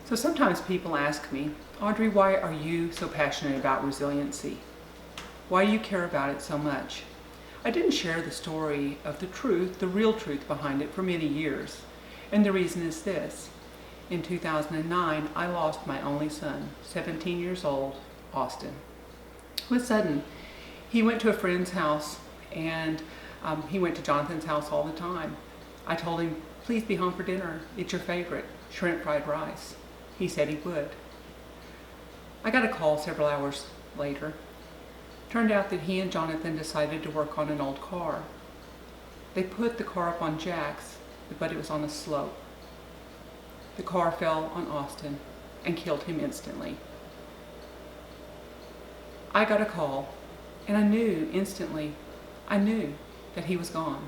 So sometimes people ask me, Audrey, why are you so passionate about resiliency? Why do you care about it so much? I didn't share the story of the truth, the real truth behind it for many years. And the reason is this. In 2009, I lost my only son, 17 years old, Austin. It was sudden. He went to a friend's house and he went to Jonathan's house all the time. I told him, please be home for dinner. It's your favorite, shrimp fried rice. He said he would. I got a call several hours later. Turned out that he and Jonathan decided to work on an old car. They put the car up on jacks, but it was on a slope. The car fell on Austin and killed him instantly. I got a call and I knew instantly, that he was gone.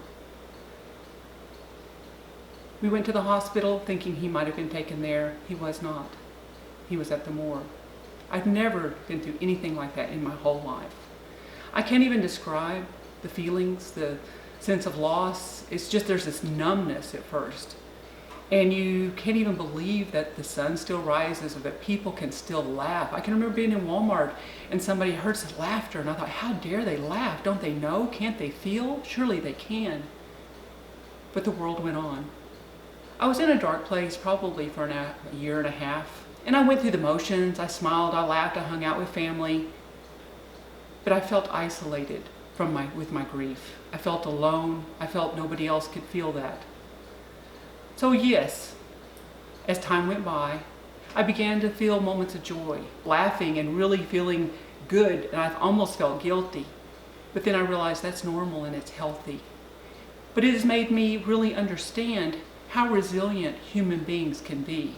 We went to the hospital thinking he might have been taken there. He was not. He was at the morgue. I've never been through anything like that in my whole life. I can't even describe the feelings, the sense of loss. It's just there's this numbness at first. And you can't even believe that the sun still rises or that people can still laugh. I can remember being in Walmart and somebody heard some laughter and I thought, how dare they laugh? Don't they know? Can't they feel? Surely they can. But the world went on. I was in a dark place probably for a year and a half. And I went through the motions. I smiled, I laughed, I hung out with family. But I felt isolated with my grief. I felt alone. I felt nobody else could feel that. So yes, as time went by, I began to feel moments of joy, laughing and really feeling good, and I almost felt guilty. But then I realized that's normal and it's healthy. But it has made me really understand how resilient human beings can be,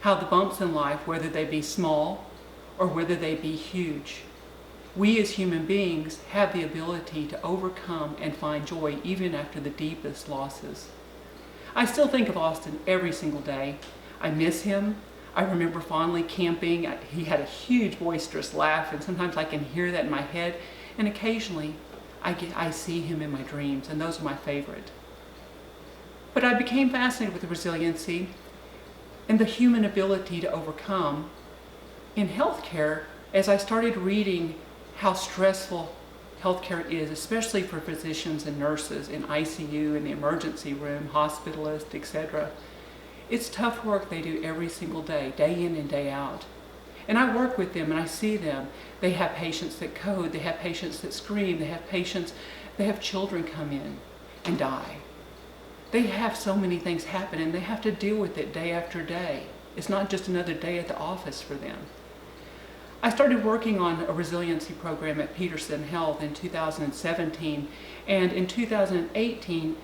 how the bumps in life, whether they be small or whether they be huge, we as human beings have the ability to overcome and find joy even after the deepest losses. I still think of Austin every single day. I miss him. I remember fondly camping. He had a huge boisterous laugh and sometimes I can hear that in my head, and occasionally I see him in my dreams, and those are my favorite. But I became fascinated with the resiliency and the human ability to overcome in healthcare as I started reading how stressful healthcare is, especially for physicians and nurses in ICU, in the emergency room, hospitalists, etc. It's tough work they do every single day in and day out. And I work with them and I see them. They have patients that code, they have patients that scream, they have children come in and die. They have so many things happen and they have to deal with it day after day. It's not just another day at the office for them. I started working on a resiliency program at Peterson Health in 2017, and in 2018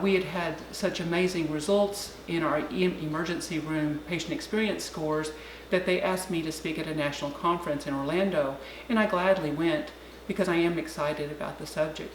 we had such amazing results in our emergency room patient experience scores that they asked me to speak at a national conference in Orlando, and I gladly went because I am excited about the subject.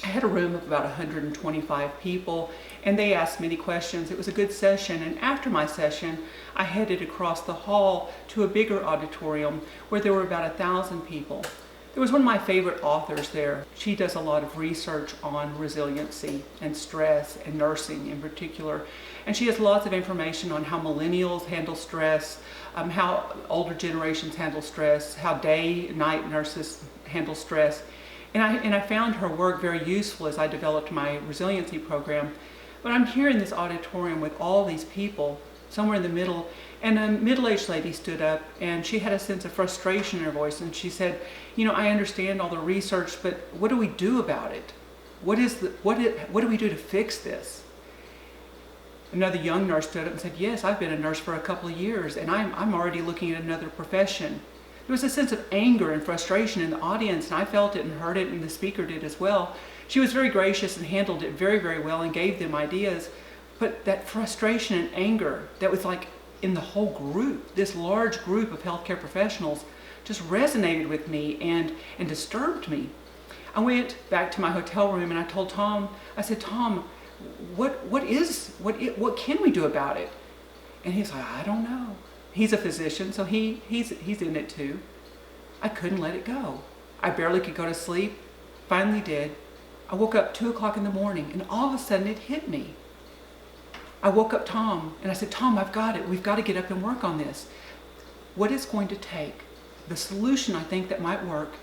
I had a room of about 125 people and they asked many questions. It was a good session, and after my session I headed across the hall to a bigger auditorium where there were about 1,000 people. There was one of my favorite authors there. She does a lot of research on resiliency and stress and nursing in particular, and she has lots of information on how millennials handle stress, how older generations handle stress, how day-night nurses handle stress. And I found her work very useful as I developed my resiliency program. But I'm here in this auditorium with all these people, somewhere in the middle, and a middle-aged lady stood up and she had a sense of frustration in her voice, and she said, you know, I understand all the research, but what do we do about it? What do we do to fix this? Another young nurse stood up and said, yes, I've been a nurse for a couple of years and I'm already looking at another profession. There was a sense of anger and frustration in the audience, and I felt it and heard it, and the speaker did as well. She was very gracious and handled it very, very well and gave them ideas. But that frustration and anger that was like in the whole group, this large group of healthcare professionals, just resonated with me and disturbed me. I went back to my hotel room and I told Tom, I said, Tom, what can we do about it? And he's like, I don't know. He's a physician, so he's in it too. I couldn't let it go. I barely could go to sleep. Finally did. I woke up 2 o'clock in the morning and all of a sudden it hit me. I woke up Tom and I said, Tom, I've got it. We've got to get up and work on this. What it's going to take, the solution I think that might work,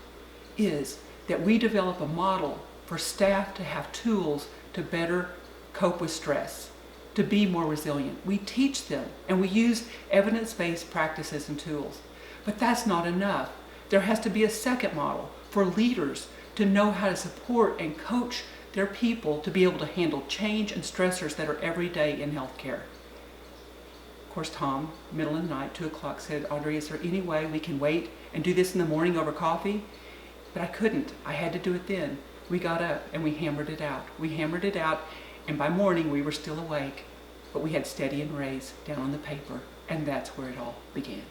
is that we develop a model for staff to have tools to better cope with stress, to be more resilient. We teach them and we use evidence-based practices and tools. But that's not enough. There has to be a second model for leaders to know how to support and coach their people to be able to handle change and stressors that are every day in healthcare. Of course, Tom, middle of the night, 2 o'clock, said, Audrey, is there any way we can wait and do this in the morning over coffee? But I couldn't. I had to do it then. We got up and we hammered it out. We hammered it out, and by morning we were still awake, but we had STEADY and RAISE down on the paper, and that's where it all began.